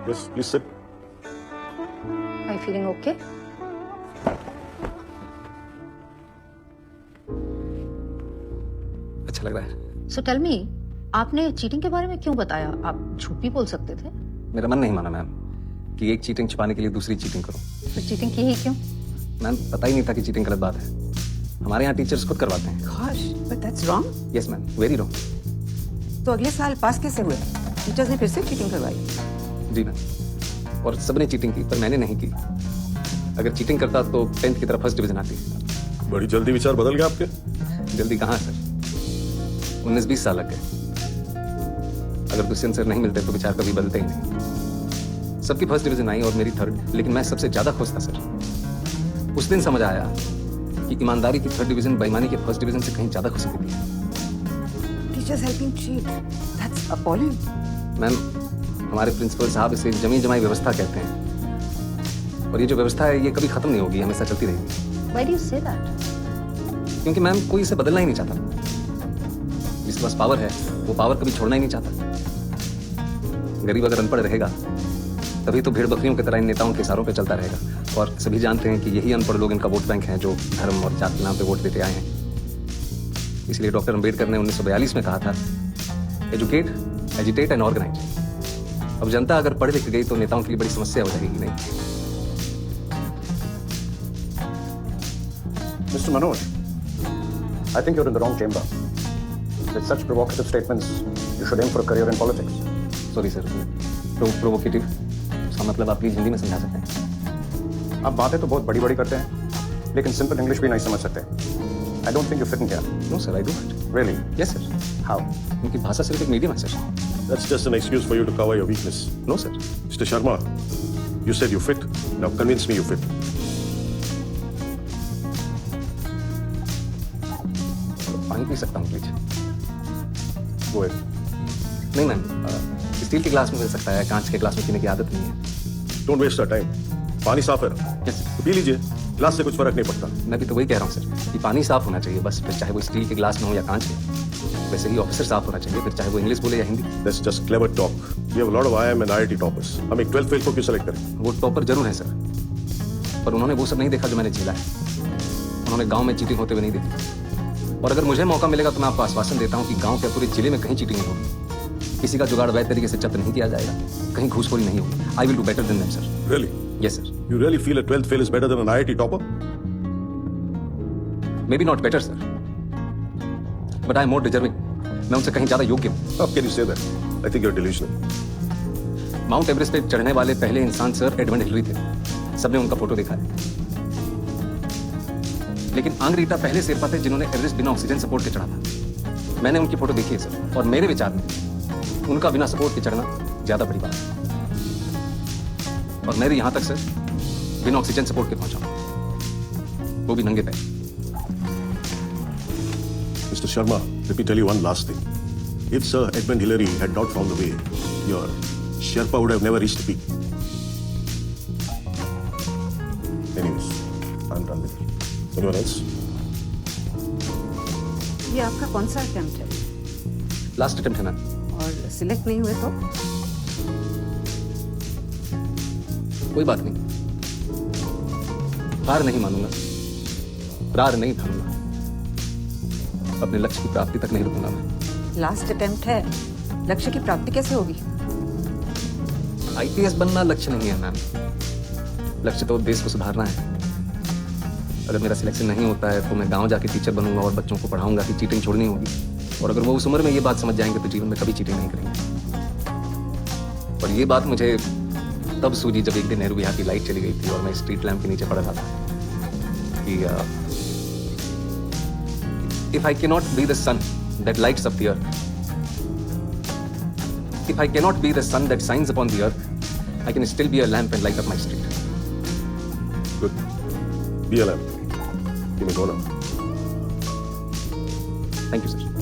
Yes, please sit. Are you feeling okay? अच्छा लग रहा है। So tell me, आपने चीटिंग के बारे में क्यों बताया? आप झूठ भी बोल सकते थे। मेरा मन नहीं माना मैम कि एक चीटिंग छिपाने के लिए दूसरी चीटिंग करूं। फिर चीटिंग की ही क्यों? मैम पता ही नहीं था कि चीटिंग गलत बात है। हमारे यहाँ टीचर्स खुद करवाते हैं। Gosh, but that's wrong. Yes ma'am, very wrong. तो अगले साल पास कैसे हुए? टीचर्स ने फिर से चीटिंग करवाई। जी मैम, और सबने चीटिंग की पर मैंने नहीं की। अगर चीटिंग करता तो 10th की तरफ फर्स्ट डिवीजन आती। बड़ी जल्दी विचार बदल गए आपके। जल्दी कहाँ सर, 19-20 साल लग गए। अगर दुष्यंत सर नहीं मिलते तो विचार कभी बदलते ही नहीं। सबकी फर्स्ट डिवीजन आई और मेरी थर्ड, लेकिन मैं सबसे ज्यादा खुश था सर। उस दिन समझ आया कि ईमानदारी की थर्ड डिवीजन बेईमानी की फर्स्ट डिवीजन से कहीं ज्यादा खुशी देती है। Teachers helping cheat. That's appalling. Ma'am, हमारे प्रिंसिपल साहब इसे जमी जमाई व्यवस्था कहते हैं, और ये जो व्यवस्था है ये कभी खत्म नहीं होगी, हमेशा चलती रहेगी। Why do you say that? क्योंकि मैम कोई इसे बदलना ही नहीं चाहता। जिसके पास पावर है वो पावर कभी छोड़ना ही नहीं चाहता। गरीब अगर अनपढ़ रहेगा तभी तो भेड़ बकरियों की तरह इन नेताओं के इशारों पे चलता रहेगा, और सभी जानते हैं कि यही अनपढ़ लोग इनका वोट बैंक हैं जो धर्म और जात के नाम पे वोट देते आए हैं। इसलिए डॉक्टर अम्बेडकर ने 1942 में कहा था, एजुकेट, एजिटेट एंड ऑर्गेनाइज। अब जनता अगर पढ़ लिख गई तो नेताओं के लिए बड़ी समस्या हो जाएगी। नहीं Mr. Manoj, I think you're in the wrong chamber. With such provocative statements, you should aim for a career in politics. Sorry sir, provocative उसका मतलब आप प्लीज हिंदी में समझा सकते हैं? आप बातें तो बहुत बड़ी बड़ी करते हैं, लेकिन सिंपल इंग्लिश भी नहीं समझ सकते। I don't think you fit in here. No sir, I do it. Really? Yes sir, How? उनकी भाषा सिर्फ एक मीडियम है sir. That's just an excuse for you to cover your weakness. No sir, Mr. Sharma, you said you fit. Now convince me you fit. पानी P सकता हूँ please? Go ahead. नहीं ma'am, steel के glass में मिल सकता है, कांच के ग्लास में पीने की आदत नहीं है। Don't waste our time. पानी साफ है ना? यस तो पी लीजिए, ग्लास से कुछ फर्क नहीं पड़ता। मैं भी तो वही कह रहा हूँ सर कि पानी साफ होना चाहिए बस, फिर चाहे वो स्टील के ग्लास में हो या कांच के। वैसे ही ऑफिसर साफ होना चाहिए, फिर चाहे वो इंग्लिश बोले या Hindi. That's just clever talk. We have a lot of IIM and IIT toppers. हम एक 12th फेल को क्यों सेलेक्ट करें? वो टॉपर जरूर है सर, पर उन्होंने वो सब नहीं देखा जो मैंने झेला है। उन्होंने गांव में चीटिंग होते हुए नहीं देखी। और अगर मुझे मौका मिलेगा तो मैं आपको आश्वासन देता हूँ कि गांव के पूरे जिले में कहीं चीटिंग नहीं होगी। किसी का जुगाड़ वैध तरीके से जब्त नहीं किया जाएगा, कहीं घूसखोरी नहीं होगी। I will do better than them sir. Really? Yes sir, You really feel a 12th fail is better than an IIT topper? May be not better sir, but I am more deserving. मैं उनसे कहीं ज्यादा योग्य हूँ। How can you say that? I think you're delusional. Mount Everest पे चढ़ने वाले पहले इंसान सर एडमंड हिलरी थे। सबने उनका फोटो देखा है। लेकिन आंग्रीटा पहले शेरपा थे जिन्होंने एवरेस्ट बिना ऑक्सीजन सपोर्ट के चढ़ा था। मैंने उनकी फोटो देखी है सर, और मेरे विचार में उनका बिना सपोर्ट के चढ़ना ज्यादा बड़ी बात है। और मैं भी यहां तक सर बिना ऑक्सीजन सपोर्ट के पहुंचा हूं, वो भी नंगे पैर। Mr. Sharma, let me tell you one last thing. If Sir Edmund Hillary had not found the way, your Sherpa would have never reached the peak. Anyways, I'm done with it. Anyone else? ये आपका कौन सा attempt है? Last attempt है ma'am. और select नहीं हुए तो? कोई बात नहीं, हार नहीं मानूंगा, रार नहीं थामूंगा, अपने लक्ष्य की प्राप्ति तक नहीं रुकूंगा मैं। लास्ट अटेम्प्ट है, लक्ष्य की प्राप्ति कैसे होगी? आईपीएस बनना लक्ष्य नहीं है मैम, लक्ष्य तो देश को सुधारना है। अगर मेरा सिलेक्शन नहीं होता है तो मैं गांव जाके टीचर बनूंगा और बच्चों को पढ़ाऊंगा कि चीटिंग छोड़नी होगी। और अगर वो उस उम्र में ये बात समझ जाएंगे तो जीवन में कभी चीटिंग नहीं करेंगे। और ये बात मुझे तब सूझी जब एक दिन नेहरू विहार की लाइट चली गई थी और मैं स्ट्रीट लैंप के नीचे पड़ रहा था कि if I cannot be the sun that lights up the earth, if I cannot be the sun that shines upon the earth, I can still be a lamp and light up my street. Good. Be a lamp. Give me go now. Thank you, sir.